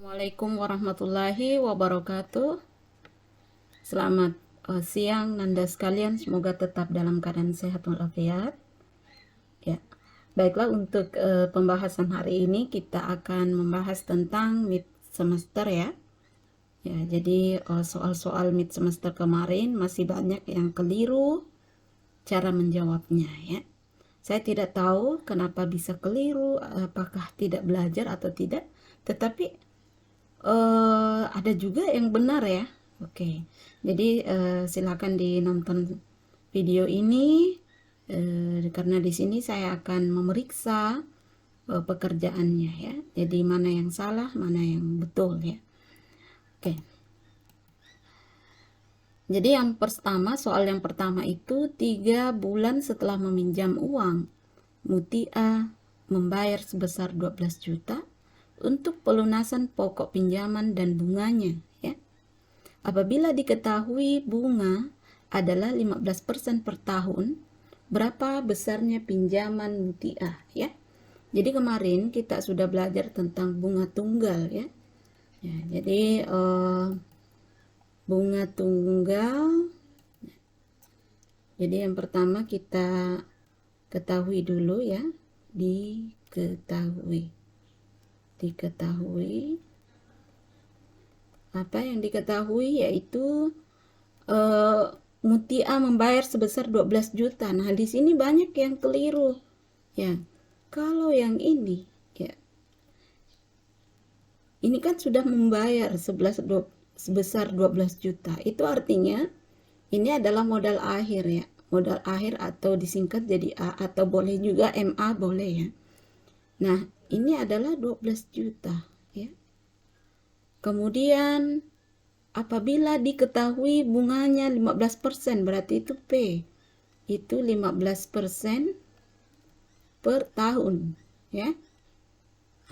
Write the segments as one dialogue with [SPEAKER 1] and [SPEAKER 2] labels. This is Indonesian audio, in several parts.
[SPEAKER 1] Assalamualaikum warahmatullahi wabarakatuh. Selamat siang Nanda sekalian, semoga tetap dalam keadaan sehat walafiat. Ya, baiklah untuk pembahasan hari ini kita akan membahas tentang mid semester ya. Ya, jadi soal-soal mid semester kemarin masih banyak yang keliru cara menjawabnya ya. Saya tidak tahu kenapa bisa keliru, apakah tidak belajar atau tidak, tetapi ada juga yang benar ya. Oke, jadi silakan dinonton video ini karena di sini saya akan memeriksa pekerjaannya ya. Jadi mana yang salah, mana yang betul ya. Oke. Jadi soal yang pertama itu 3 bulan setelah meminjam uang, Mutia membayar sebesar 12 juta untuk pelunasan pokok pinjaman dan bunganya ya. Apabila diketahui bunga adalah 15% per tahun, berapa besarnya pinjaman Mutia ya. Jadi kemarin kita sudah belajar tentang bunga tunggal ya. Ya, jadi bunga tunggal. Jadi yang pertama kita ketahui dulu ya, diketahui. Apa yang diketahui yaitu Mutia membayar sebesar 12 juta. Nah, di sini banyak yang keliru. Ya. Kalau yang ini ya. Ini kan sudah membayar sebesar 12 juta. Itu artinya ini adalah modal akhir ya. Modal akhir atau disingkat jadi A atau boleh juga MA boleh ya. Nah, ini adalah 12 juta ya. Kemudian apabila diketahui bunganya 15%, berarti itu P. Itu 15% per tahun, ya.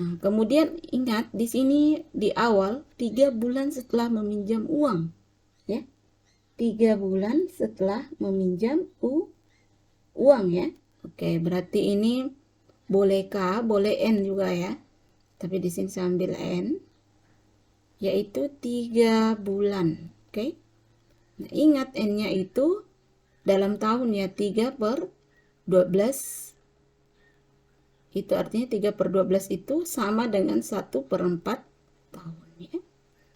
[SPEAKER 1] Nah, kemudian ingat di sini di awal 3 bulan setelah meminjam uang, ya. 3 bulan setelah meminjam uang ya. Oke, berarti ini boleh K, boleh N juga ya. Tapi di sini saya ambil N, yaitu 3 bulan. Oke. Nah, ingat N-nya itu dalam tahun ya, 3 per 12. Itu artinya 3 per 12 itu sama dengan 1 per 4 tahun ya.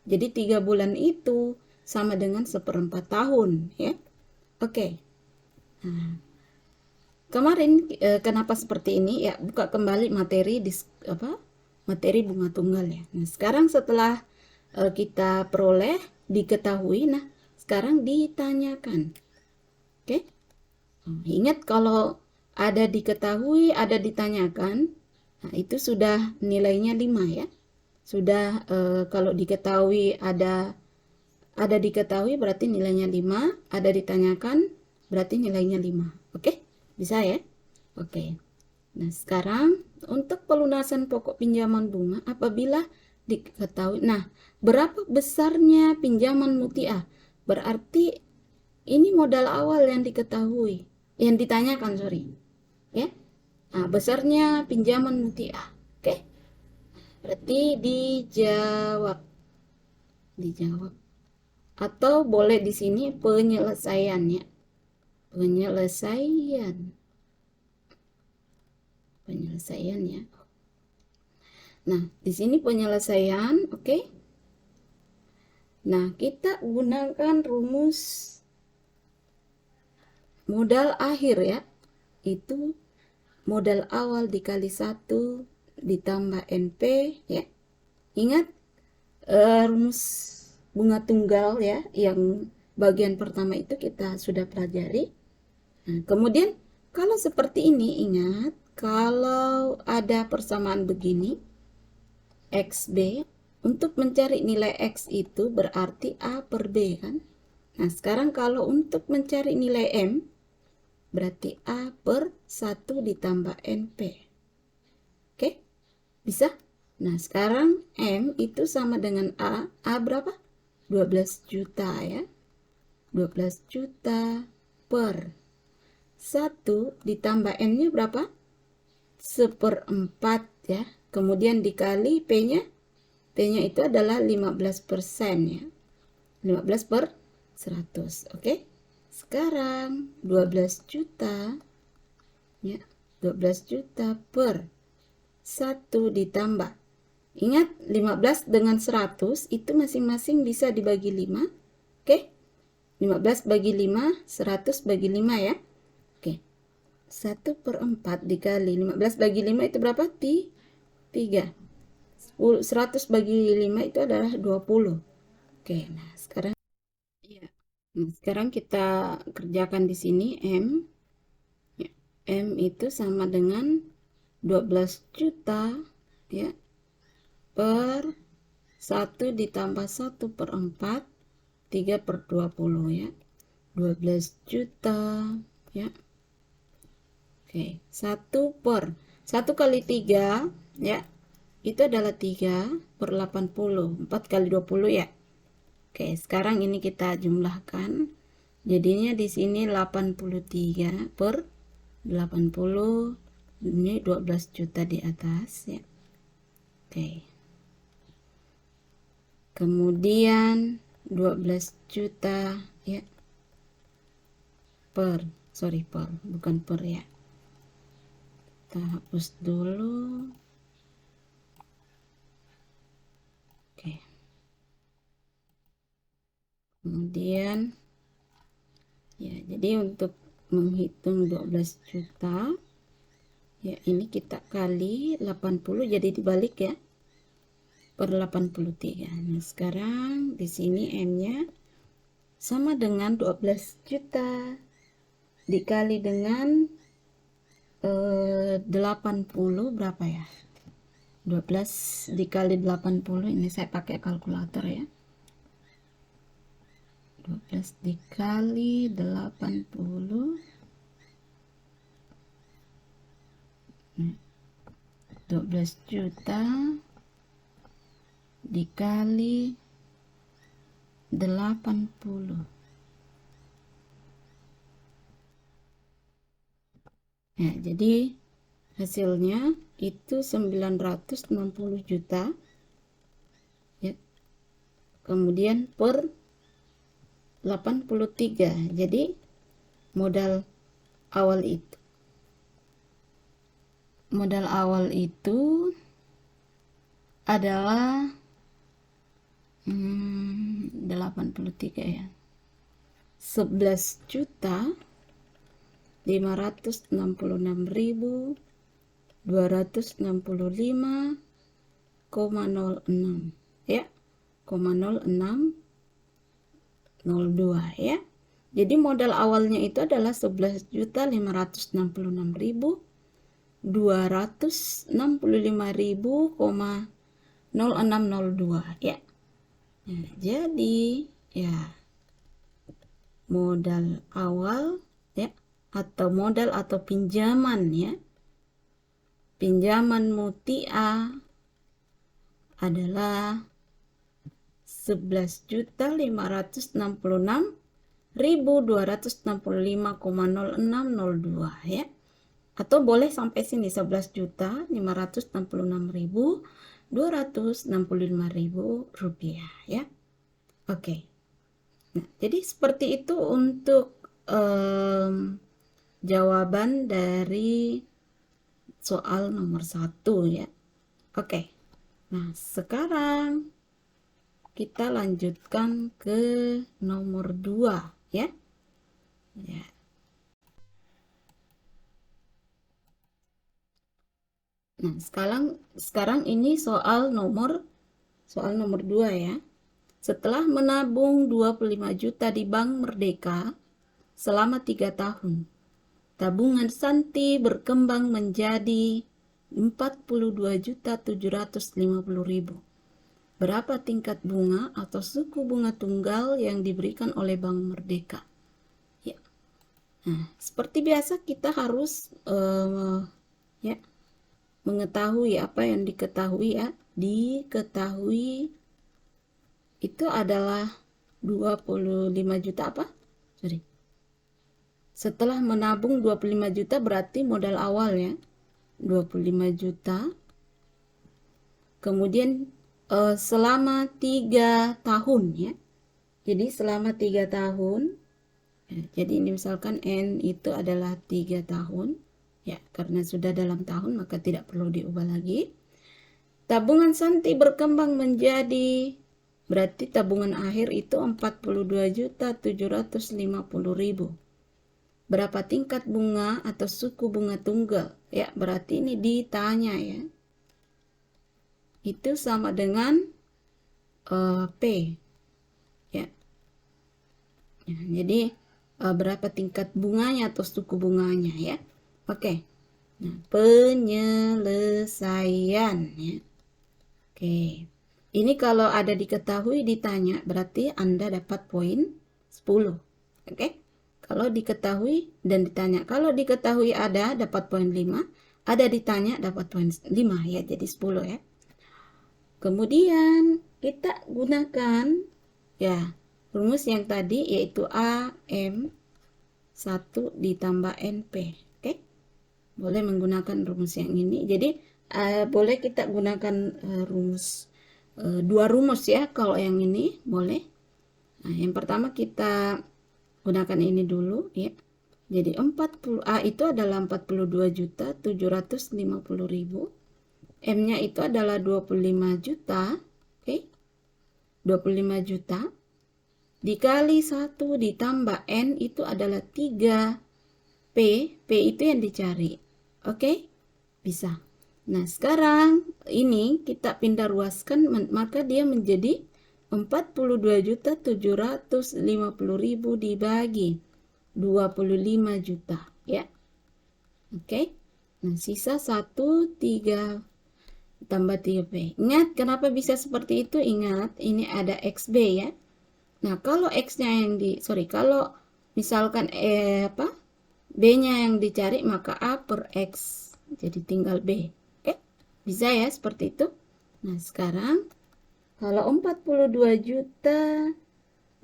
[SPEAKER 1] Jadi 3 bulan itu sama dengan 1/4 tahun ya. Oke. Nah, kemarin kenapa seperti ini ya, buka kembali materi materi bunga tunggal ya. Nah, sekarang setelah kita peroleh, diketahui, nah sekarang ditanyakan. Oke. Ingat kalau ada diketahui, ada ditanyakan, nah itu sudah nilainya 5 ya. Sudah kalau diketahui ada diketahui berarti nilainya 5, ada ditanyakan berarti nilainya 5. Oke? Bisa ya? Oke. Nah, sekarang untuk pelunasan pokok pinjaman bunga apabila diketahui. Nah, berapa besarnya pinjaman Mutia? Berarti ini modal awal yang diketahui, yang ditanyakan, sorry. Ya. Nah, besarnya pinjaman Mutia. Oke. Berarti dijawab. Dijawab. Atau boleh di sini penyelesaiannya. Penyelesaiannya. Nah, di sini penyelesaian, oke. Nah, kita gunakan rumus modal akhir ya. Itu modal awal dikali 1 ditambah NP ya. Ingat rumus bunga tunggal ya, yang bagian pertama itu kita sudah pelajari. Nah, kemudian kalau seperti ini, ingat kalau ada persamaan begini, XB, untuk mencari nilai X itu berarti A per B kan. Nah, sekarang kalau untuk mencari nilai M, berarti A per 1 ditambah NP. Oke, bisa? Nah, sekarang M itu sama dengan A. A berapa? 12 juta ya. 12 juta per 1 ditambah N-nya berapa? 1/4 ya. Kemudian dikali P-nya P-nya itu adalah 15% ya. 15 per 100. Oke. Sekarang 12 juta ya. 12 juta per 1 ditambah. Ingat 15 dengan 100 itu masing-masing bisa dibagi 5. Oke. 15 bagi 5, 100 bagi 5 ya. Oke. 1 per 4 dikali 15 bagi 5 itu berapa? 3. 100 bagi 5 itu adalah 20. Oke, nah sekarang ya. Nah, sekarang kita kerjakan di sini M. Ya, M itu sama dengan 12 juta ya per 1 ditambah 1 per 4, 3 per 20 ya. 12 juta ya. Oke, 1 per 1 kali 3 ya. Itu adalah 3 per 80. 4 kali 20 ya. Oke, sekarang ini kita jumlahkan. Jadinya di sini 83 per 80. Ini 12 juta di atas ya. Oke. Kemudian 12 juta ya. Per, bukan per ya. Kita hapus dulu. Oke. Kemudian ya, jadi untuk menghitung 12 juta ya, ini kita kali 80 jadi dibalik ya. Per 83. Nah, sekarang di sini M-nya sama dengan 12 juta dikali dengan 80 berapa ya? 12 dikali 80, ini saya pakai kalkulator ya. 12 dikali 80, 12 juta dikali 80. Ya, jadi hasilnya itu 960 juta ya. Kemudian per 83. Jadi modal awal itu adalah 83 ya. 11 juta 566.265,06 ya, 0602 ya. Jadi modal awalnya itu adalah 11.566.265.0602 ya. Nah, jadi ya modal awal ya, atau modal atau pinjaman ya, pinjaman Mutia adalah 11.566.265,0602 ya, atau boleh sampai sini 11.566.265.000 rupiah ya. Oke. Nah, jadi seperti itu untuk jawaban dari soal nomor 1 ya. Oke. Nah, sekarang kita lanjutkan ke nomor 2 ya. Ya. Nah, sekarang ini soal nomor 2 ya. Setelah menabung 25 juta di Bank Merdeka selama 3 tahun, tabungan Santi berkembang menjadi 42.750.000. Berapa tingkat bunga atau suku bunga tunggal yang diberikan oleh Bank Merdeka? Ya. Nah, seperti biasa kita harus ya mengetahui apa yang diketahui ya. Diketahui itu adalah 25 juta apa? Setelah menabung 25 juta berarti modal awalnya 25 juta. Kemudian selama 3 tahun ya. Jadi selama 3 tahun. Jadi ini misalkan N itu adalah 3 tahun. Ya, karena sudah dalam tahun maka tidak perlu diubah lagi. Tabungan Santi berkembang menjadi, berarti tabungan akhir itu 42.750.000. Berapa tingkat bunga atau suku bunga tunggal? Ya, berarti ini ditanya ya. Itu sama dengan P. Ya. Ya, jadi berapa tingkat bunganya atau suku bunganya ya. Oke. Nah, penyelesaian ya. Oke. Ini kalau ada diketahui ditanya berarti Anda dapat poin 10. Oke. Kalau diketahui dan ditanya. Kalau diketahui ada dapat poin 5. Ada ditanya dapat poin 5 ya. Jadi 10 ya. Kemudian kita gunakan ya rumus yang tadi yaitu AM 1 ditambah NP. Oke. Boleh menggunakan rumus yang ini. Jadi boleh kita gunakan rumus 2 rumus ya. Kalau yang ini boleh. Nah, yang pertama kita gunakan ini dulu ya. Jadi 40 A itu adalah 42.750.000. M-nya itu adalah 25 juta. Oke. 25 juta dikali 1 ditambah N itu adalah 3 P. P itu yang dicari. Oke? Bisa. Nah, sekarang ini kita pindah ruaskan, maka dia menjadi 42.750.000 dibagi 25 juta. Ya. Oke? Nah, sisa 1, 3 tambah 3P. Ingat kenapa bisa seperti itu? Ingat, ini ada XB ya. Nah, kalau X-nya yang kalau misalkan B-nya yang dicari, maka A per X. Jadi tinggal B. Oke? Bisa ya seperti itu. Nah, sekarang kalau 42 juta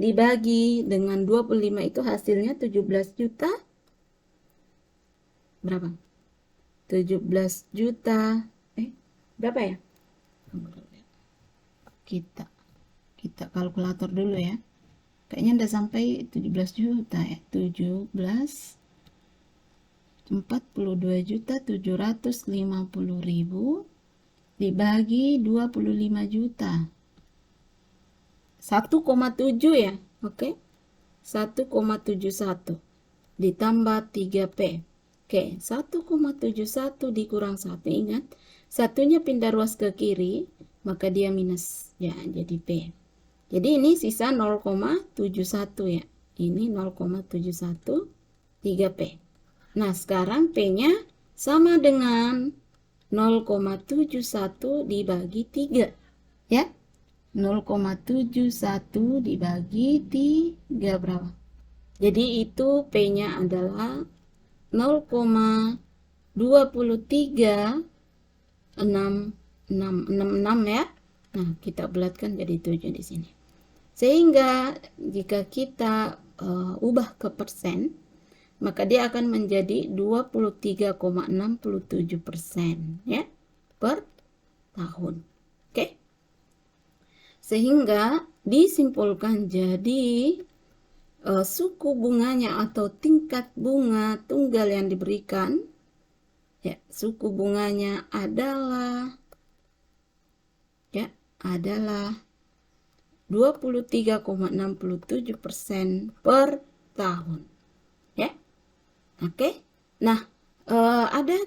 [SPEAKER 1] dibagi dengan 25 itu hasilnya 17 juta. Berapa? 17 juta. Berapa ya? Kita kalkulator dulu ya. Kayaknya udah sampai 17 juta ya. 42.750.000 dibagi 25 juta. 1,7 ya. Oke. 1,71 ditambah 3P. Oke, 1,71 dikurang 1. Ingat, satunya pindah ruas ke kiri, maka dia minus. Ya, jadi P. Jadi ini sisa 0,71 ya. Ini 0,71 3P. Nah, sekarang P-nya sama dengan 0,71 dibagi 3. Ya. 0,71 dibagi 3 berapa? Jadi itu P-nya adalah 0,236666 ya. Nah, kita bulatkan jadi 7 di sini. Sehingga jika kita ubah ke persen, maka dia akan menjadi 23,67% ya per tahun. Oke. Sehingga disimpulkan jadi suku bunganya atau tingkat bunga tunggal yang diberikan ya, suku bunganya adalah 23,67% per tahun ya. Oke. Nah,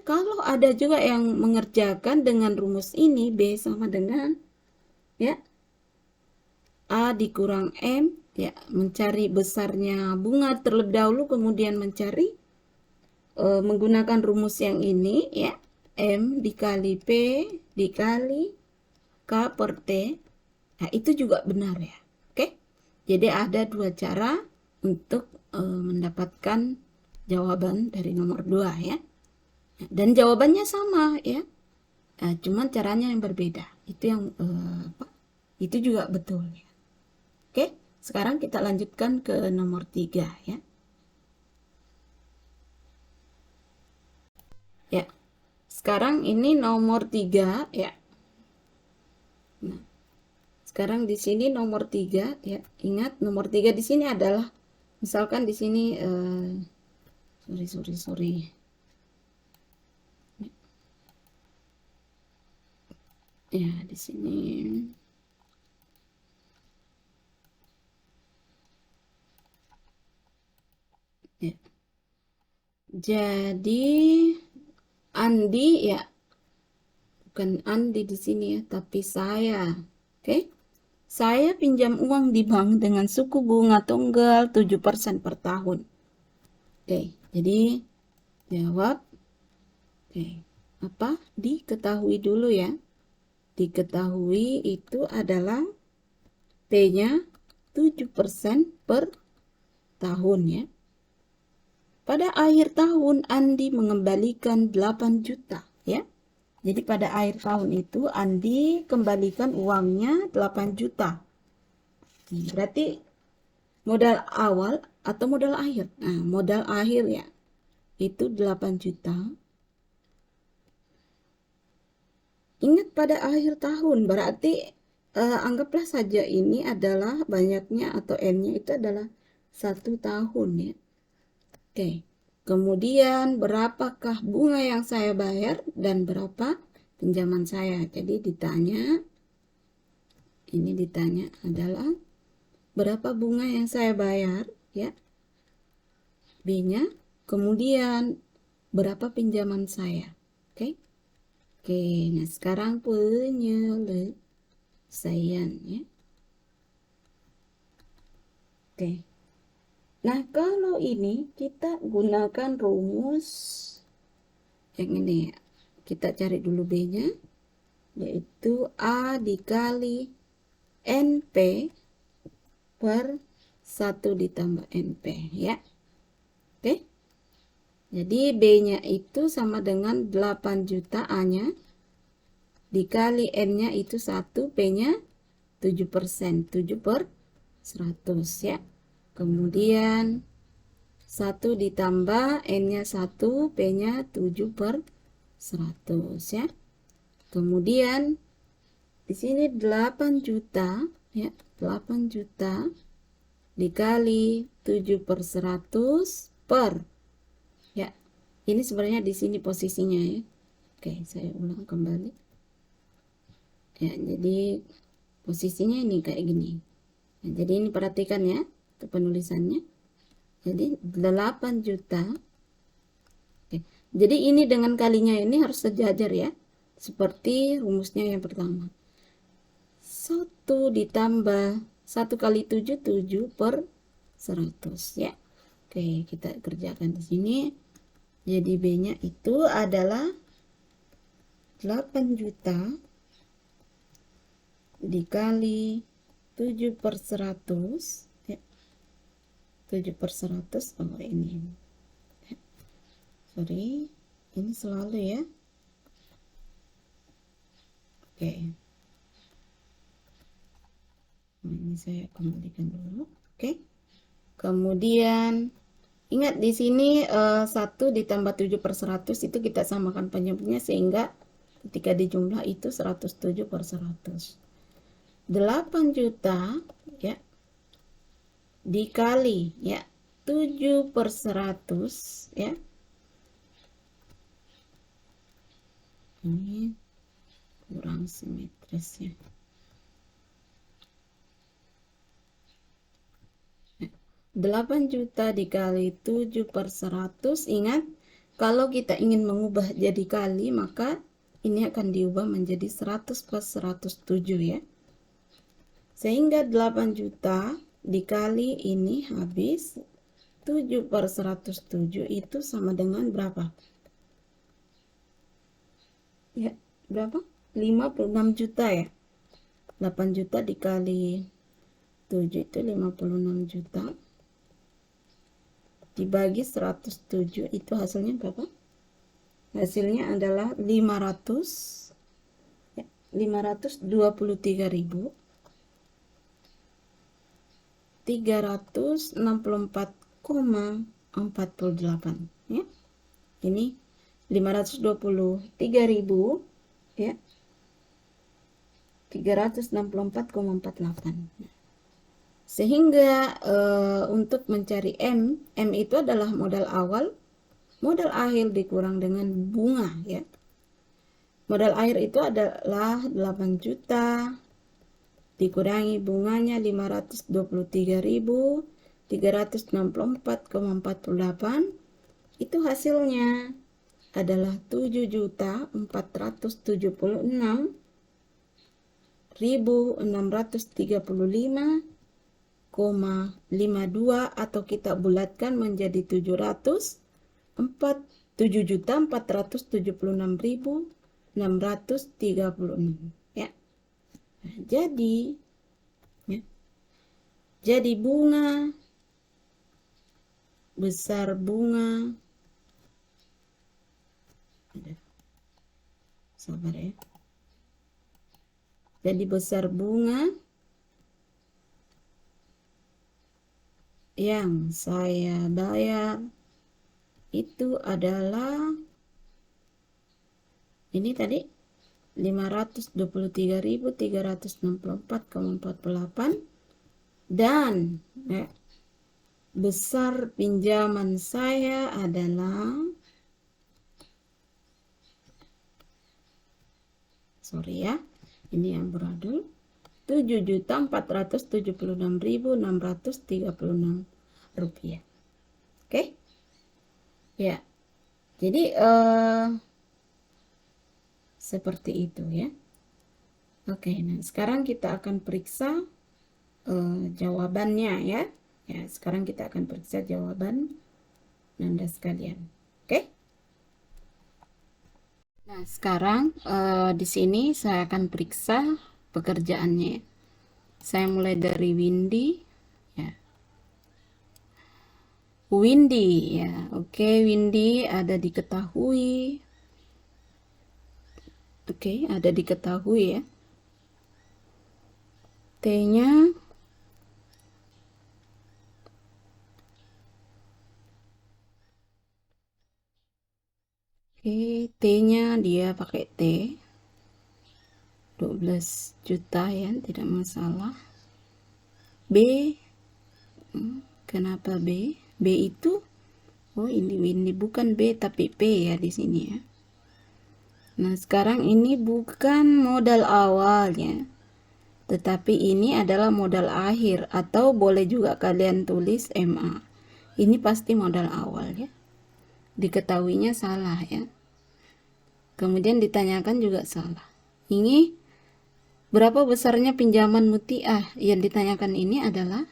[SPEAKER 1] kalau ada juga yang mengerjakan dengan rumus ini, B sama dengan ya A dikurang M ya, mencari besarnya bunga terlebih dahulu, kemudian mencari menggunakan rumus yang ini ya, M dikali P dikali K per T. Nah, itu juga benar ya. Oke. Jadi ada 2 cara untuk mendapatkan jawaban dari nomor 2 ya. Dan jawabannya sama ya. Cuman caranya yang berbeda. Itu yang itu juga betul ya. Oke, sekarang kita lanjutkan ke nomor 3 ya. Ya. Sekarang ini nomor 3 ya. Nah, Sekarang di sini nomor 3 ya. Ingat nomor 3 di sini adalah misalkan di sini sorry. Ya, di sini ya. Jadi Andi ya, bukan Andi di sini ya, tapi saya. Oke? Saya pinjam uang di bank dengan suku bunga tunggal 7% per tahun. Oke, jadi jawab. Oke, apa? Diketahui dulu ya. Diketahui itu adalah P-nya 7% per tahun ya. Pada akhir tahun Andi mengembalikan 8 juta ya. Jadi pada akhir tahun itu Andi kembalikan uangnya 8 juta. Berarti modal awal atau modal akhir? Nah, modal akhir ya. Itu 8 juta. Ingat pada akhir tahun berarti anggaplah saja ini adalah banyaknya atau N-nya itu adalah 1 tahun ya. Oke. Kemudian berapakah bunga yang saya bayar dan berapa pinjaman saya? Jadi ditanya adalah berapa bunga yang saya bayar ya. B-nya. Kemudian berapa pinjaman saya? Oke. Oke, nah sekarang penyelesaian ya. Oke. Nah, kalau ini kita gunakan rumus yang ini ya. Kita cari dulu B-nya, yaitu A dikali NP per 1 ditambah NP ya. Oke. Jadi B-nya itu sama dengan 8 juta A-nya dikali N-nya itu 1, P-nya 7%, 7 per 100 ya. Kemudian 1 ditambah N-nya 1, P-nya 7 per 100 ya. Kemudian di sini 8 juta ya, 8 juta dikali 7 per 100 per ya. Ini sebenarnya di sini posisinya ya. Oke, saya ulang kembali. Ya, jadi posisinya ini kayak gini. Nah, jadi ini perhatikan ya, untuk penulisannya. Jadi 8 juta. Oke. Jadi ini dengan kalinya ini harus sejajar ya. Seperti rumusnya yang pertama. 1 ditambah 1 kali 7, 7 per 100 ya. Oke, kita kerjakan di sini. Jadi B-nya itu adalah 8 juta dikali 7 per 100 ya. 7 per 100, oh ini ya. Sorry, ini selalu ya. Oke. Nah, ini saya kembalikan dulu. Oke. Kemudian ingat di sini 1 ditambah 7 per 100 itu kita samakan penyebutnya sehingga ketika dijumlah itu 107 per 100. 8 juta ya dikali ya 7 per 100 ya. Ini kurang simetris ya. 8 juta dikali 7 per 100. Ingat, kalau kita ingin mengubah jadi kali, maka ini akan diubah menjadi 100 plus 107 ya. Sehingga 8 juta dikali ini habis 7 per 107 itu sama dengan berapa? Ya, berapa? 56 juta ya. 8 juta dikali 7 itu 56 juta. Dibagi 107 itu hasilnya berapa? Hasilnya adalah 523.364,48 ya. Ini 523.000 ya 364,48. Sehingga untuk mencari M itu adalah modal awal, modal akhir dikurang dengan bunga ya. Modal akhir itu adalah 8 juta dikurangi bunganya 523.364,48, itu hasilnya adalah 7.479.635,52, atau kita bulatkan menjadi 7.476.636 ya. Nah, jadi bunga, besar bunga, sabar ya. Jadi besar bunga yang saya bayar itu adalah ini tadi 523.364,48, dan besar pinjaman saya adalah ini yang beradul 7.476.636 rupiah. Oke? Ya. Jadi seperti itu ya. Oke, nah sekarang kita akan periksa jawabannya ya. Ya, sekarang kita akan periksa jawaban Anda sekalian. Oke? Nah, sekarang di sini saya akan periksa pekerjaannya. Saya mulai dari Windy ya. Windy ya. Oke, Windy ada diketahui. Oke, ada diketahui ya. T-nya T-nya dia pakai T 12 juta ya, tidak masalah. B, kenapa B? B itu ini bukan B tapi P ya di sini ya. Nah, sekarang ini bukan modal awalnya, tetapi ini adalah modal akhir, atau boleh juga kalian tulis MA. Ini pasti modal awal ya. Diketahuinya salah ya. Kemudian ditanyakan juga salah. Ini berapa besarnya pinjaman Mutiah? Yang ditanyakan ini adalah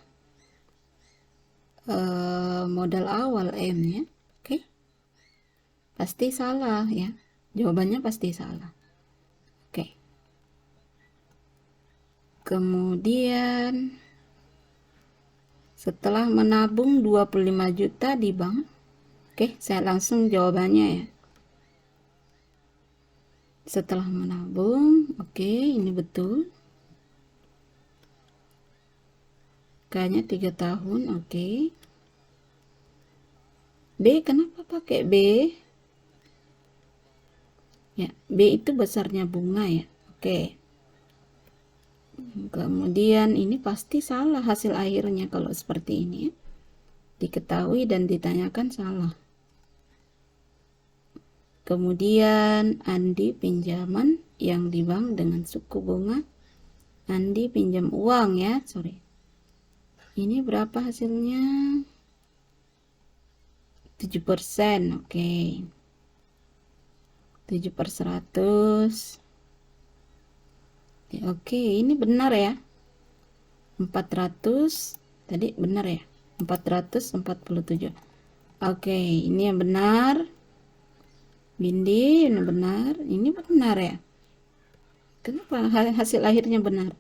[SPEAKER 1] modal awal M ya. Oke. Pasti salah ya. Jawabannya pasti salah. Oke. Kemudian setelah menabung 25 juta di bank. Oke, saya langsung jawabannya ya. Setelah menabung, oke, ini betul. Kayaknya 3 tahun, oke. B, kenapa pakai B? Ya, B itu besarnya bunga ya. Oke. Kemudian ini pasti salah hasil akhirnya kalau seperti ini ya. Diketahui dan ditanyakan salah. Kemudian Andi pinjaman yang di bank dengan suku bunga. Andi pinjam uang ya, sorry. Ini berapa hasilnya? 7%, oke. 7/100. Oke, ini benar ya. 400, tadi benar ya. 447. Oke, ini yang benar. Bindi, ini benar. Ini benar ya. Kenapa hasil akhirnya benar?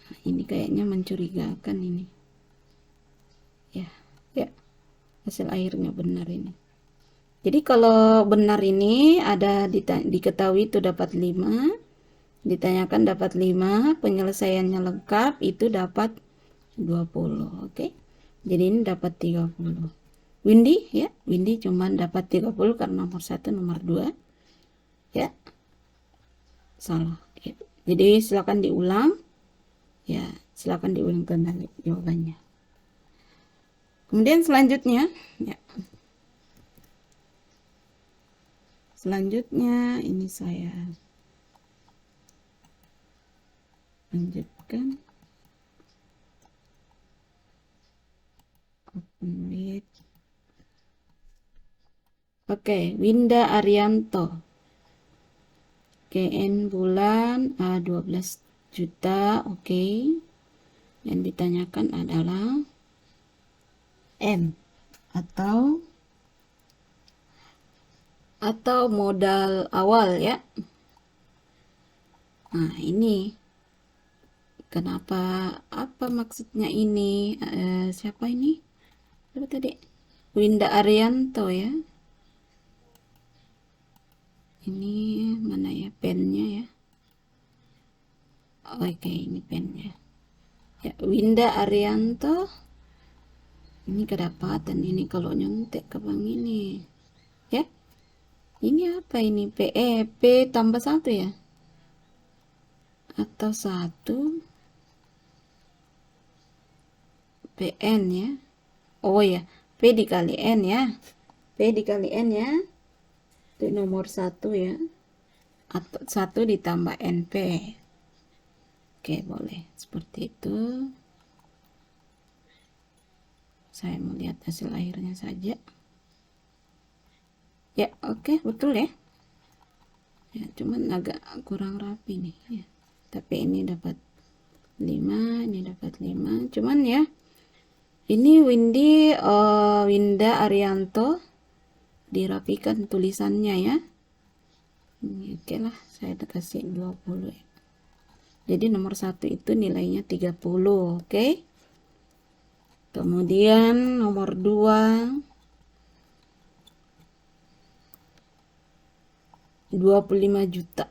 [SPEAKER 1] Nah, ini kayaknya mencurigakan ini. Ya. Hasil akhirnya benar ini. Jadi kalau benar ini ada diketahui itu dapat 5. Ditanyakan dapat 5, penyelesaiannya lengkap itu dapat 20. Oke. Jadi ini dapat 30. Windy ya, Windy cuman dapat 30 karena nomor 1, nomor 2. Ya. Salah. Ya. Jadi silakan diulang. Ya, silakan diulang kembali jawabannya. Kemudian selanjutnya, ya. Selanjutnya ini saya lanjutkan. Open with. Oke, Winda Arianto. KN bulan 12 juta. Oke. Yang ditanyakan adalah M atau modal awal ya. Nah, ini kenapa, apa maksudnya ini? Siapa ini? Siapa tadi? Winda Arianto ya. Ini mana ya pennya ya? Oke, ini pennya. Ya, Winda Arianto. Ini kedapatan ini kalau nyontek ke bank ini. Ya. Ini apa ini? P tambah 1 ya? Atau 1 PN ya? Oh ya, P dikali N ya. P dikali N ya. Itu nomor 1 ya. Atau 1 ditambah NP. Oke, boleh. Seperti itu. Saya melihat hasil akhirnya saja. Ya, oke, betul ya. Ya, cuman agak kurang rapi nih ya. Tapi ini dapat 5, ini dapat 5. Cuman ya, ini Winda Arianto dirapikan tulisannya ya. Ini oke lah, saya kasih 20 ya. Jadi nomor 1 itu nilainya 30, oke. Kemudian nomor 2 25 juta.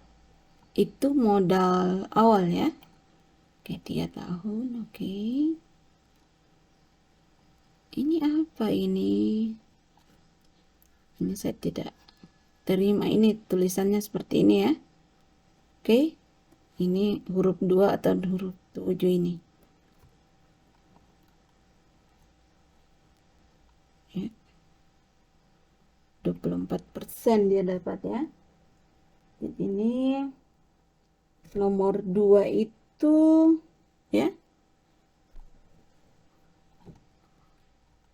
[SPEAKER 1] Itu modal awal ya. Oke, 3 tahun, oke. Ini apa ini? Ini saya tidak terima, ini tulisannya seperti ini ya. Oke. Ini huruf 2 atau huruf 7 ini. Ya. 24% dia dapat ya. Jadi ini nomor 2 itu ya.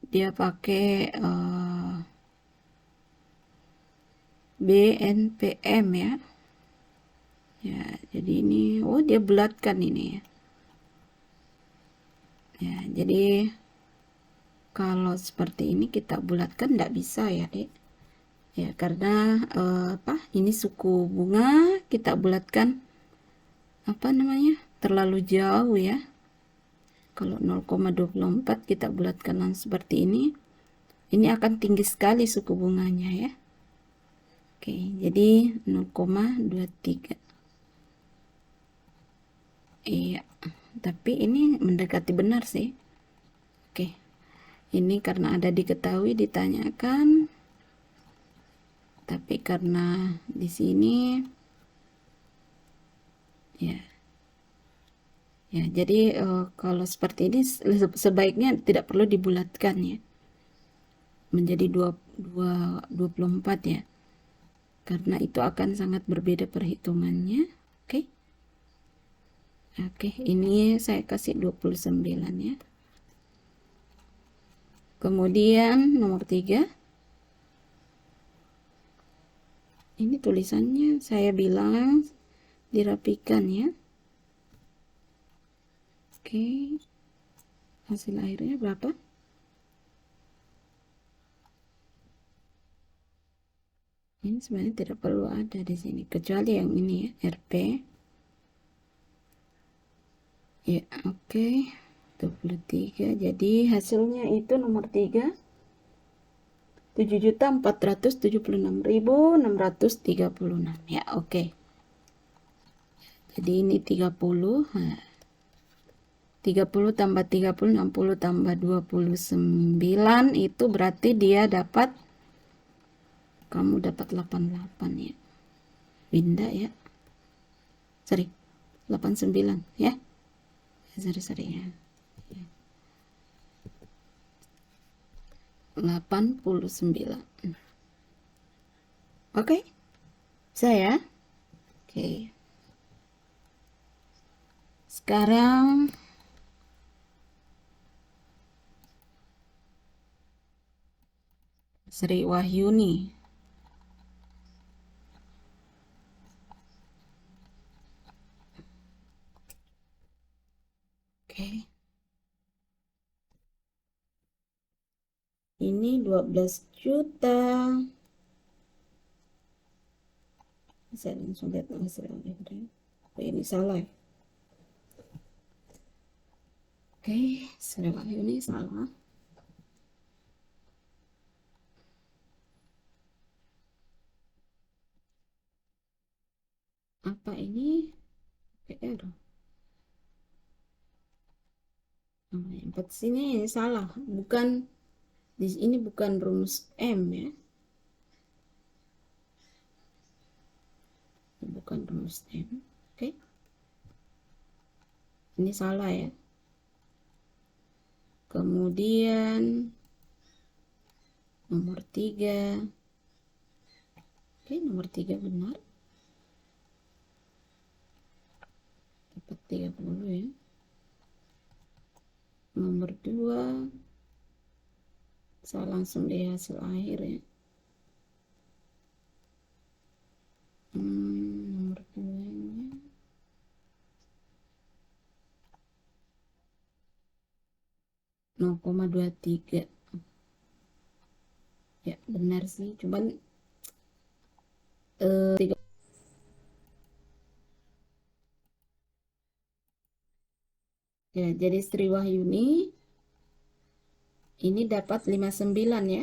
[SPEAKER 1] Dia pakai BNPM ya. Ya, jadi ini dia bulatkan ini ya. Ya, jadi kalau seperti ini kita bulatkan tidak bisa ya, Dek. Ya, karena ini suku bunga kita bulatkan terlalu jauh ya. Kalau 0,24 kita bulatkan seperti ini akan tinggi sekali suku bunganya ya. Oke, jadi 0,23. Iya, tapi ini mendekati benar sih. Oke, ini karena ada diketahui ditanyakan, tapi karena di sini ya, jadi kalau seperti ini sebaiknya tidak perlu dibulatkan ya, menjadi 24 ya, karena itu akan sangat berbeda perhitungannya. Oke. Oke, ini saya kasih 29 ya. Kemudian nomor 3. Ini tulisannya saya bilang dirapikan ya. Oke. Hasil akhirnya berapa? Ini sebenarnya tidak perlu ada di sini kecuali yang ini ya, RP. Ya, oke. 23. Jadi hasilnya itu nomor 3. 7.476.636 ya, oke. Jadi ini 30. Nah, 30 tambah 30, 60 tambah 29 itu berarti dia dapat, kamu dapat 88 ya. Winda ya. Sorry. 89 ya. Sorry ya. 89. Oke. Saya. Oke. Sekarang Sri Wahyuni. Oke. Ini 12 juta. Saya langsung lihat hasilnya. Oh, ini salah. Oke, Sri Wahyuni salah. Apa ini? PR. Yang 4 sini salah, bukan di sini, bukan rumus M ya. Bukan rumus M. Oke. Ini salah ya. Kemudian nomor 3. Oke, nomor 3 benar. Dapat 30 ya. Nomor 2 saya langsung di hasil akhir ya. Nomor 2 0,23 ya, benar sih, cuman ya, jadi Sri Wahyuni ini dapat 59 ya,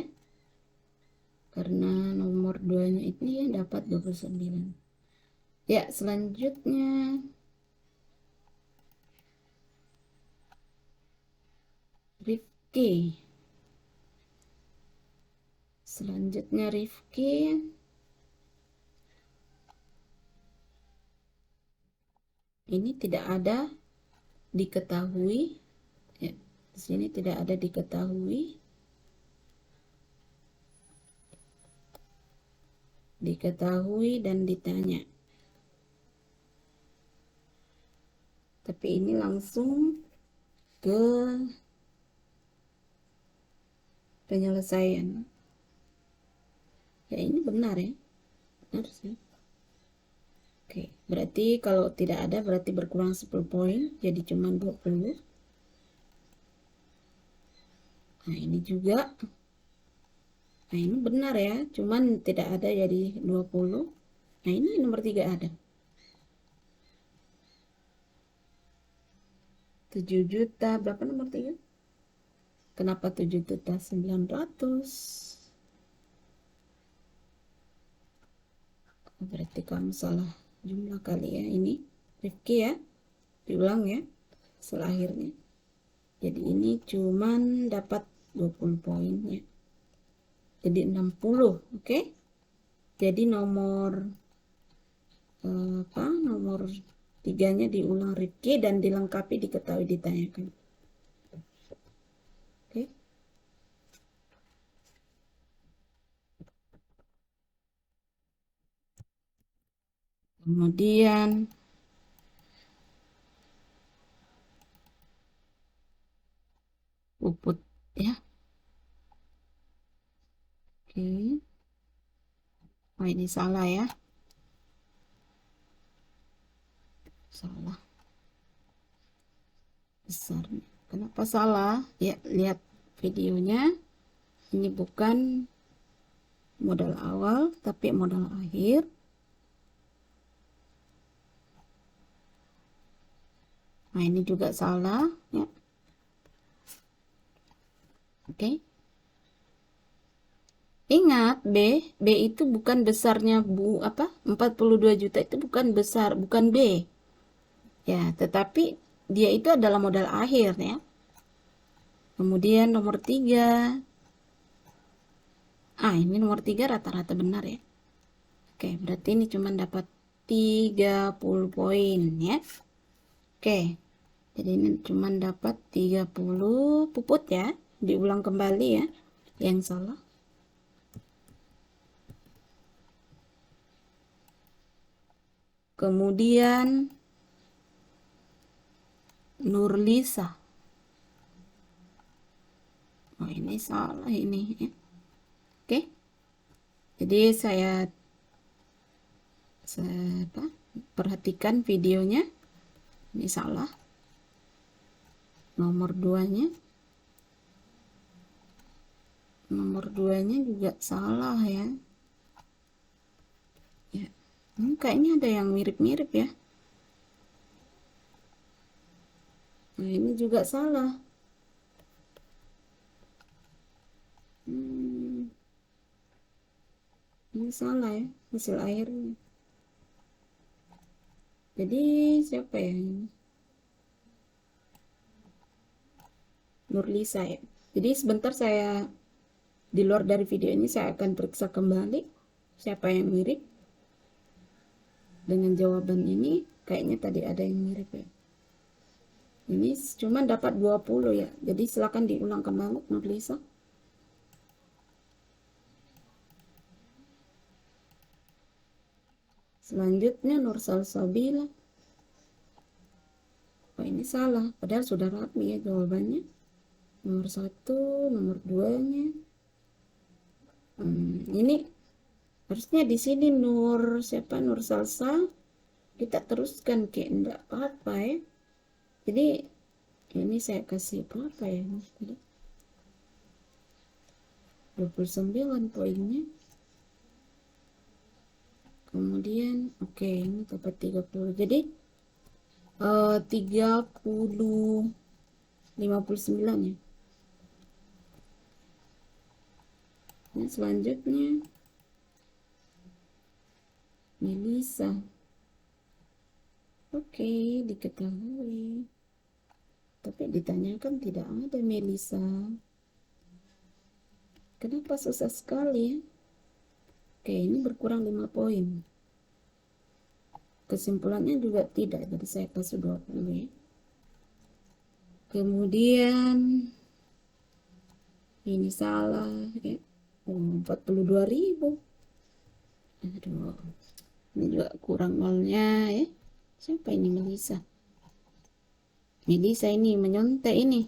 [SPEAKER 1] karena nomor 2 nya ini dapat 29 ya. Selanjutnya Rifki. Ini tidak ada diketahui ya. Di sini tidak ada diketahui dan ditanya, tapi ini langsung ke penyelesaian ya. Ini benar ya, benar sih. Oke, berarti kalau tidak ada berarti berkurang 10 poin, jadi cuma 20. Nah ini juga, nah ini benar ya, cuman tidak ada jadi 20. Nah ini nomor 3 ada 7 juta. Berapa nomor 3? Kenapa 7.900.000? Berarti kamu salah jumlah kali ya. Ini Rifki ya, diulang ya hasil akhirnya. Jadi ini cuman dapat 20 poinnya, jadi 60. Oke. Jadi nomor nomor 3-nya diulang Rifki dan dilengkapi diketahui ditanyakan. Oke. Kemudian Puput ya. Oke. Oh ini salah ya. Salah. Besar. Kenapa salah? Ya, lihat videonya. Ini bukan modal awal, tapi modal akhir. Nah, ini juga salah ya. Oke. Ingat, B itu bukan besarnya 42 juta itu bukan besar, bukan B. Ya, tetapi dia itu adalah modal akhir ya. Kemudian nomor 3. Ini nomor 3 rata-rata benar ya. Oke, berarti ini cuma dapat 30 poin ya. Oke, jadi ini cuman dapat 30 puput ya. Diulang kembali ya, yang salah. Kemudian Nurlisa. Oh, ini salah ini ya. Oke. Jadi saya perhatikan videonya. Ini salah. Nomor 2-nya. Nomor 2-nya juga salah ya. Ya. Kayaknya ada yang mirip-mirip ya. Nah, ini juga salah. Ini salah ya, hasil akhirnya. Jadi siapa ya ini? Nurlisa ya. Jadi sebentar saya di luar dari video ini saya akan periksa kembali siapa yang mirip dengan jawaban ini. Kayaknya tadi ada yang mirip ya. Ini cuma dapat 20 ya. Jadi silakan diulang kembali Nurlisa. Selanjutnya Nur Salsabila. Oh, ini salah. Padahal sudah rapi ya jawabannya. Nomor 1, nomor 2-nya. Ini harusnya di sini Nur siapa? Nur Salsa. Kita teruskan kayak enggak apa-apa ya. Jadi ini saya kasih berapa ya? Tadi 29 poinnya. Kemudian oke, ini dapat 30. Jadi 30 59 ya. Nah, selanjutnya Melisa. Oke, diketahui. Tapi ditanyakan tidak ada Melisa. Kenapa susah sekali ya? Oke, ini berkurang 5 poin. Kesimpulannya juga tidak, jadi saya kasih 20 ya. Kemudian ini salah ya. 42.000. Aduh, ini juga kurang nolnya ya. Siapa ini Melisa? Melisa ini menyontek ini.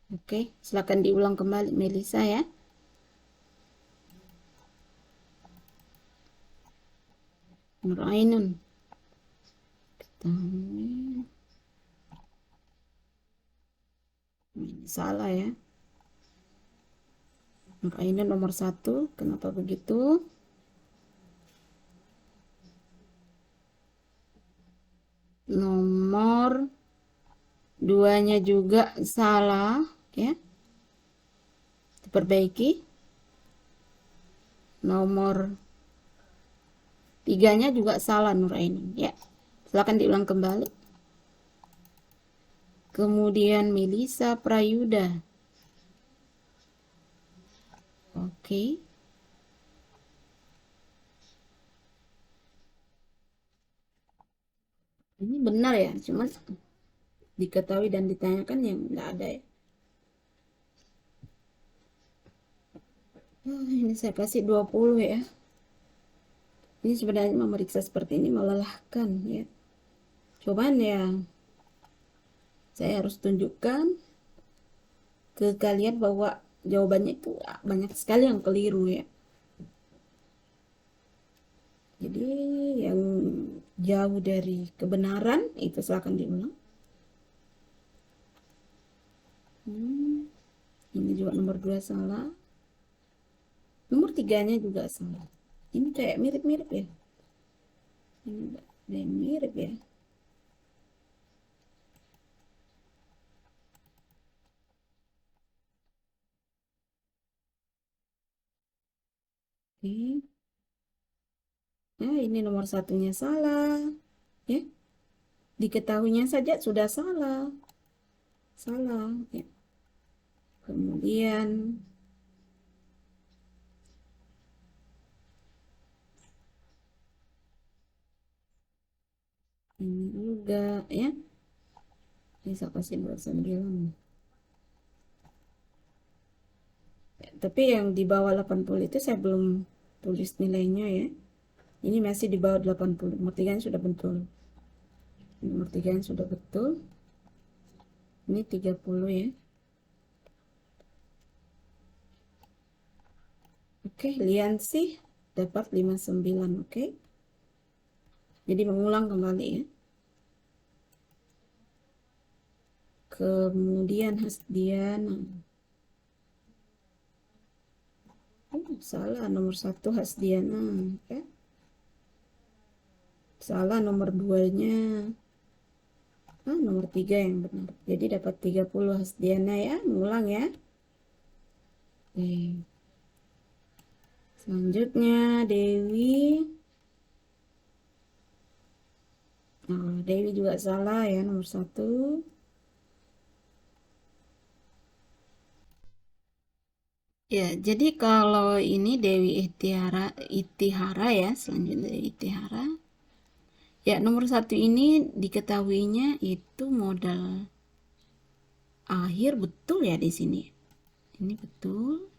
[SPEAKER 1] Oke, silakan diulang kembali Melisa ya. Nur Ainun. Ini salah ya. Nur Ainun nomor 1. Kenapa begitu? Nomor 2-nya juga salah ya. Diperbaiki. Nomor 3-nya juga salah Nur Ainun ya. Silakan diulang kembali. Kemudian Melisa Prayuda. Oke. Ini benar ya, cuma diketahui dan ditanyakan yang nggak ada ya. Ini saya kasih 20 ya. Ini sebenarnya memeriksa seperti ini melelahkan ya. Cobaan ya, saya harus tunjukkan ke kalian bahwa jawabannya itu banyak sekali yang keliru ya. Jadi yang jauh dari kebenaran itu silakan diulang. Ini juga nomor 2 salah. Nomor 3-nya juga salah. Ini kayak mirip-mirip ya. Ini ada yang mirip ya. Oke. Nah, ini nomor 1-nya salah. Ya. Diketahuinya saja sudah salah. Salah. Ya. Kemudian Ini juga ya. Bisa kasih 29. Ya, tapi yang di bawah 80 itu saya belum tulis nilainya ya. Ini masih di bawah 80. Nomor 3 sudah betul. Nomor 3 sudah betul. Ini 30 ya. Oke, Lian sih dapat 59, oke. Jadi mengulang kembali ya. Kemudian Hasdiana. Salah nomor 1 Hasdiana ya. Salah nomor 2-nya. Nomor 3 yang benar. Jadi dapat 30 Hasdiana ya. Mengulang ya. Oke. Selanjutnya Dewi. Dewi juga salah ya nomor 1. Ya, jadi kalau ini Dewi Itihara ya, selanjutnya Dewi Itihara. Ya, nomor 1 ini diketahuinya itu modal akhir betul ya di sini. Ini betul.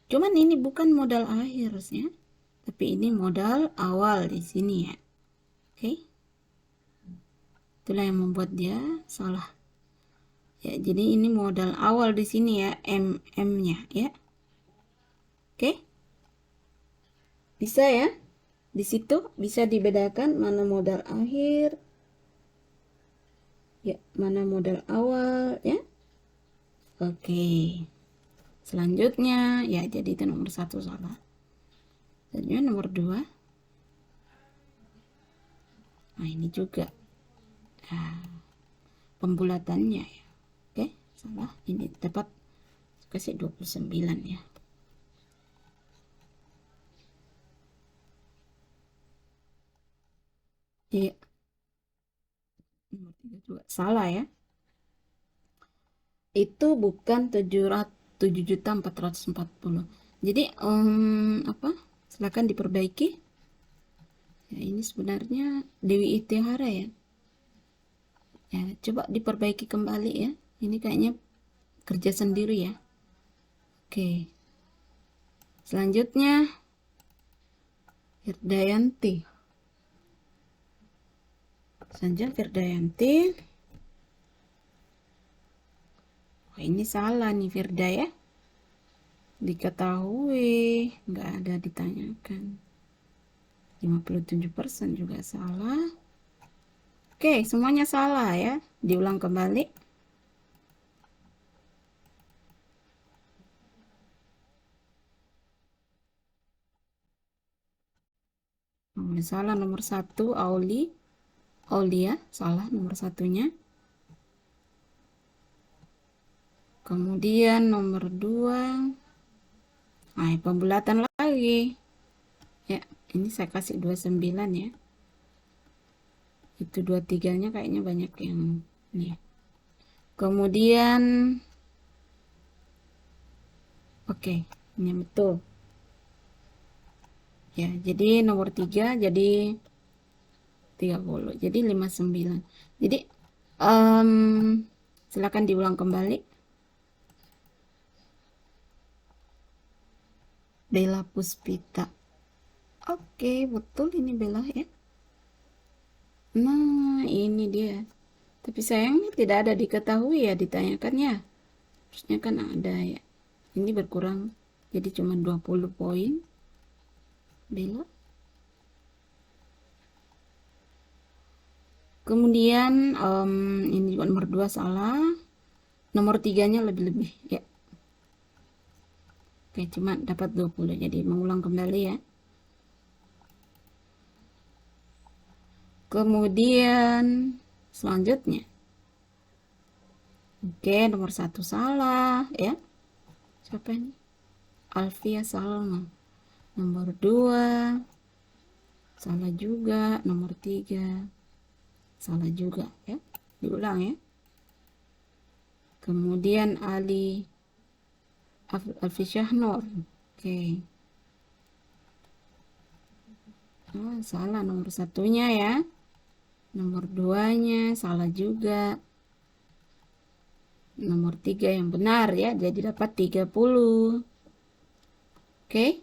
[SPEAKER 1] Cuman ini bukan modal akhir harusnya, tapi ini modal awal di sini ya. Oke. Itulah yang membuat dia salah. Ya, jadi ini modal awal di sini ya, MM-nya ya. Oke. Bisa ya? Di situ bisa dibedakan mana modal akhir, ya, mana modal awal ya. Oke. Selanjutnya ya, jadi itu nomor 1 salah. Selanjutnya nomor 2. Nah, ini juga pembulatannya ya. Oke, salah. Ini dapat kasih 29 ya. Iya. Nomor 3 juga salah ya. Itu bukan 7.440. Jadi apa? Silakan diperbaiki. Ya, ini sebenarnya Dewi Itihara ya. Ya, coba diperbaiki kembali ya. Ini kayaknya kerja sendiri ya. Oke. Selanjutnya Firdayanti. Selanjutnya Firdayanti. Wah, ini salah nih Firda ya. Diketahui, nggak ada ditanyakan. 57% juga salah. Oke, semuanya salah ya. Diulang kembali. Salah nomor 1 Aulia, salah nomor 1-nya. Kemudian nomor 2. Pembulatan lagi. Ya, ini saya kasih 29 ya. Itu 23-nya kayaknya banyak yang ini. Kemudian oke, ini betul. Ya, jadi nomor 3 jadi 30. Jadi 59. Jadi silakan diulang kembali. Bella Puspita. Oke, betul ini Bella ya. Nah, ini dia. Tapi sayangnya tidak ada diketahui ya, ditanyakannya. Harusnya kan ada ya. Ini berkurang. Jadi cuma 20 poin. Bella. Kemudian ini juga nomor 2 salah. Nomor 3-nya lebih-lebih ya. Oke, cuma dapat 20. Jadi mengulang kembali ya. Kemudian selanjutnya. Oke, nomor 1 salah ya. Siapa ini? Alfia Salma. Nomor 2 salah juga. Nomor 3 salah juga ya. Diulang ya. Kemudian Alfi Syahnur. Oke. Salah nomor 1-nya ya. Nomor 2-nya salah juga. Nomor 3 yang benar ya, jadi dapat 30. Oke.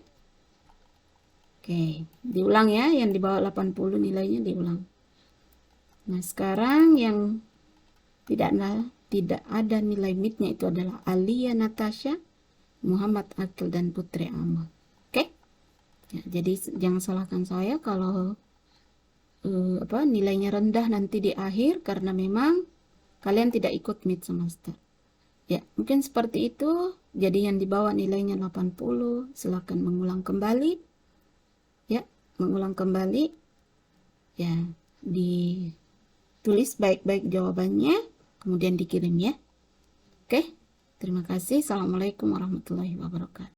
[SPEAKER 1] Oke, diulang ya, yang di bawah 80 nilainya diulang. Nah, sekarang yang tidak ada nilai MIT-nya itu adalah Alia Natasha, Muhammad Akil, dan Putri Amal. Oke? Ya, jadi jangan salahkan saya kalau nilainya rendah nanti di akhir karena memang kalian tidak ikut MIT semester. Ya, mungkin seperti itu. Jadi yang di bawah nilainya 80, silakan mengulang kembali. Ya, mengulang kembali. Ya, ditulis baik-baik jawabannya, kemudian dikirim ya. Oke, terima kasih. Assalamualaikum warahmatullahi wabarakatuh.